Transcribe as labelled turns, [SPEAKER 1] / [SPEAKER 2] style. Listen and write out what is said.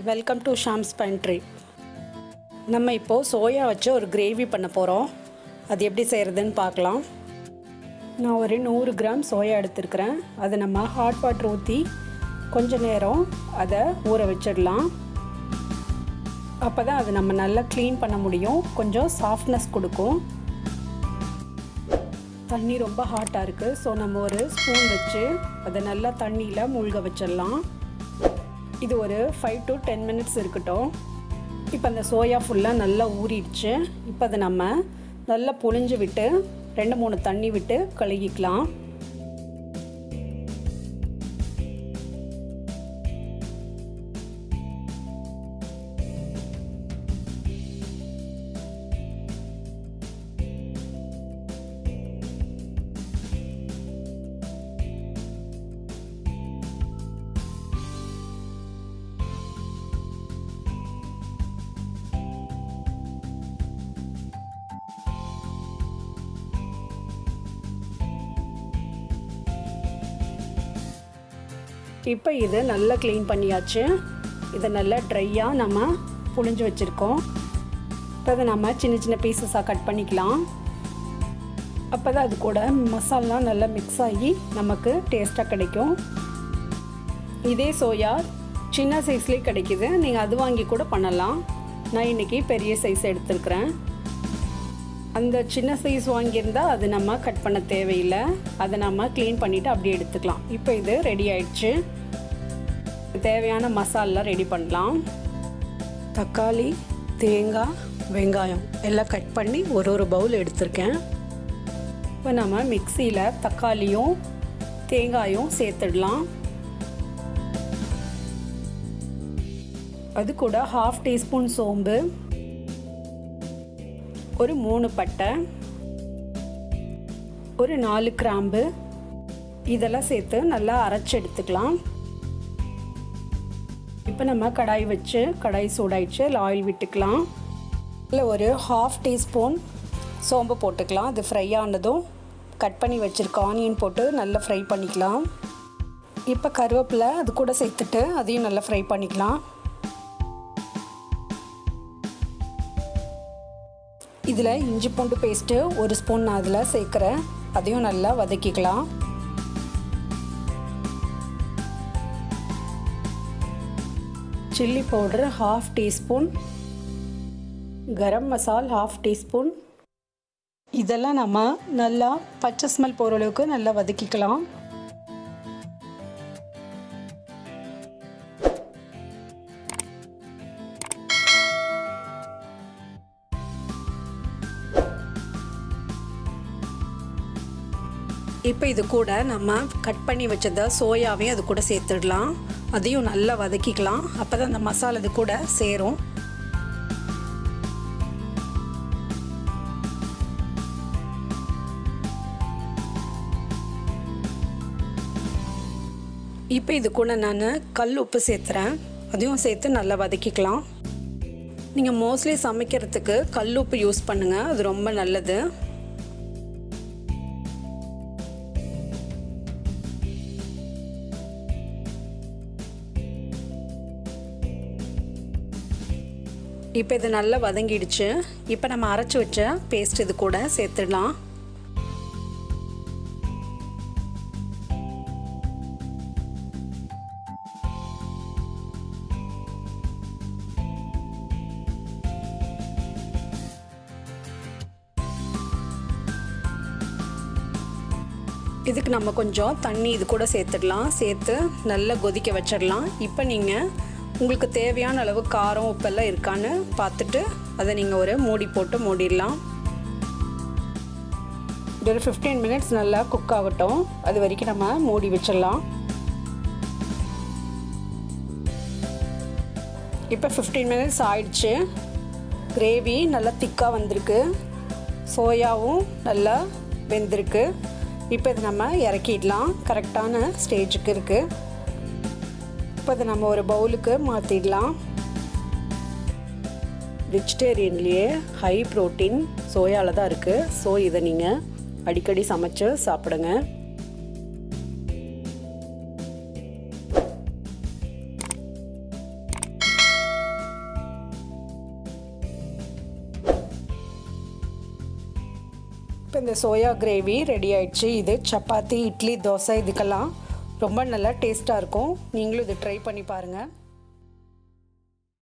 [SPEAKER 1] Welcome to Shams pantry. நம்ம இப்போது soya வச்சு ஒரு கிரேவி பண்ண போகிறோம். அது எப்படி செய்கிறதுன்னு பார்க்கலாம். நான் ஒரு 100 கிராம் சோயா எடுத்துருக்கிறேன். அதை நம்ம ஹாட் வாட்டர் ஊற்றி கொஞ்ச நேரம் அதை ஊற வச்சிடலாம். அப்போ தான் அது நம்ம நல்லா க்ளீன் பண்ண முடியும். கொஞ்சம் சாஃப்ட்னஸ் கொடுக்கும். தண்ணி ரொம்ப ஹாட்டாக இருக்குது. ஸோ நம்ம ஒரு ஸ்பூன் வச்சு அதை நல்லா தண்ணியில் மூழ்க வச்சிடலாம். இது ஒரு 5 to 10 மினிட்ஸ் இருக்கட்டும். இப்போ அந்த சோயா ஃபுல்லாக நல்லா ஊறிடுச்சு. இப்போ அதை நம்ம நல்லா புழிஞ்சு விட்டு 2-3 தண்ணி விட்டு கழுகிக்கலாம். இப்போ இது நல்லா க்ளீன் பண்ணியாச்சு. இதை நல்லா ட்ரையாக நம்ம புழிஞ்சு வச்சுருக்கோம். இப்போ அதை நம்ம சின்ன சின்ன பீசஸாக கட் பண்ணிக்கலாம். அப்போ தான் அது கூட மசாலா நல்லா மிக்ஸ் ஆகி நமக்கு டேஸ்ட்டாக கிடைக்கும். இதே சோயா சின்ன சைஸ்லேயே கிடைக்கிது. நீங்கள் அது வாங்கி கூட பண்ணலாம். நான் இன்றைக்கி பெரிய சைஸ் எடுத்துருக்கிறேன். அந்த சின்ன சைஸ் வாங்கியிருந்தால் அது நம்ம கட் பண்ண தேவையில்லை. அதை நம்ம க்ளீன் பண்ணிவிட்டு அப்படியே எடுத்துக்கலாம். இப்போ இது ரெடி ஆயிடுச்சு. தேவையான மசாலா ரெடி பண்ணலாம். தக்காளி, தேங்காய், வெங்காயம் எல்லாம் கட் பண்ணி ஒரு பவுல் எடுத்திருக்கேன். இப்போ நம்ம மிக்சியில் தக்காளியும் தேங்காயும் சேர்த்துடலாம். அது கூட 1/2 டீஸ்பூன் சோம்பு, ஒரு 3 பட்டை, ஒரு 4 கிராம்பு இதெல்லாம் சேர்த்து நல்லா அரைச்சி எடுத்துக்கலாம். இப்போ நம்ம கடாய் வச்சு கடாய் சூடாயிடுச்சு. ஆயில் விட்டுக்கலாம். இல்லை ஒரு 1/2 டீஸ்பூன் சோம்பு போட்டுக்கலாம். அது ஃப்ரை ஆனதும் கட் பண்ணி வச்சுருக்க ஆனியன் போட்டு நல்லா ஃப்ரை பண்ணிக்கலாம். இப்போ கருவேப்பிலை அது கூட சேர்த்துட்டு அதையும் நல்லா ஃப்ரை பண்ணிக்கலாம். இதில் இஞ்சி பூண்டு பேஸ்ட்டு 1 ஸ்பூன் நான் அதில் சேர்க்குறேன். அதையும் நல்லா வதக்கிக்கலாம். சில்லி பவுடர் 1/2 டீஸ்பூன், கரம் மசால் 1/2 டீஸ்பூன். இதெல்லாம் நம்ம நல்லா பச்சை ஸ்மெல் போகிற அளவுக்கு நல்லா வதக்கிக்கலாம். இப்போ இது கூட நம்ம கட் பண்ணி வச்சத சோயாவையும் அது கூட சேர்த்துடலாம். அதையும் நல்லா வதக்கிக்கலாம். அப்போ தான் அந்த மசாலா அது கூட சேரும். இப்போ இது கூட நான் கல் உப்பு சேர்த்துறேன். அதையும் சேர்த்து நல்லா வதக்கிக்கலாம். நீங்கள் மோஸ்ட்லி சமைக்கிறதுக்கு கல் உப்பு யூஸ் பண்ணுங்கள். அது ரொம்ப நல்லது. இப்போ இது நல்லா வதங்கிடுச்சு. இப்போ நம்ம அரைச்சி வச்ச பேஸ்ட் இது கூட சேர்த்துடலாம். இதுக்கு நம்ம கொஞ்சம் தண்ணி இது கூட சேர்த்துடலாம். சேர்த்து நல்லா கொதிக்க வச்சிடலாம். இப்போ நீங்கள் உங்களுக்கு தேவையான அளவு காரம் உப்பெல்லாம் இருக்கான்னு பார்த்துட்டு அதை நீங்கள் ஒரு மூடி போட்டு மூடிடலாம். இது ஒரு 15 மினிட்ஸ் நல்லா குக் ஆகட்டும். அது வரைக்கும் நம்ம மூடி வச்சிடலாம். இப்போ 15 மினிட்ஸ் ஆயிடுச்சு. கிரேவி நல்லா திக்காக வந்திருக்கு. சோயாவும் நல்லா வெந்திருக்கு. இப்போ இதை நம்ம இறக்கிடலாம். கரெக்டான ஸ்டேஜுக்கு இருக்குது. இப்போ அதை நம்ம ஒரு பவுலுக்கு மாற்றிடலாம். வெஜிடேரியன்லேயே ஹை ப்ரோட்டீன் சோயாவில் தான் இருக்குது. ஸோ இதை நீங்கள் அடிக்கடி சமைச்சு சாப்பிடுங்க. இப்போ இந்த சோயா கிரேவி ரெடி ஆயிடுச்சு. இது சப்பாத்தி, இட்லி, தோசை இதுக்கெல்லாம் ரொம்ப நல்லா டேஸ்ட்டாக இருக்கும். நீங்களும் இது ட்ரை பண்ணி பாருங்கள்.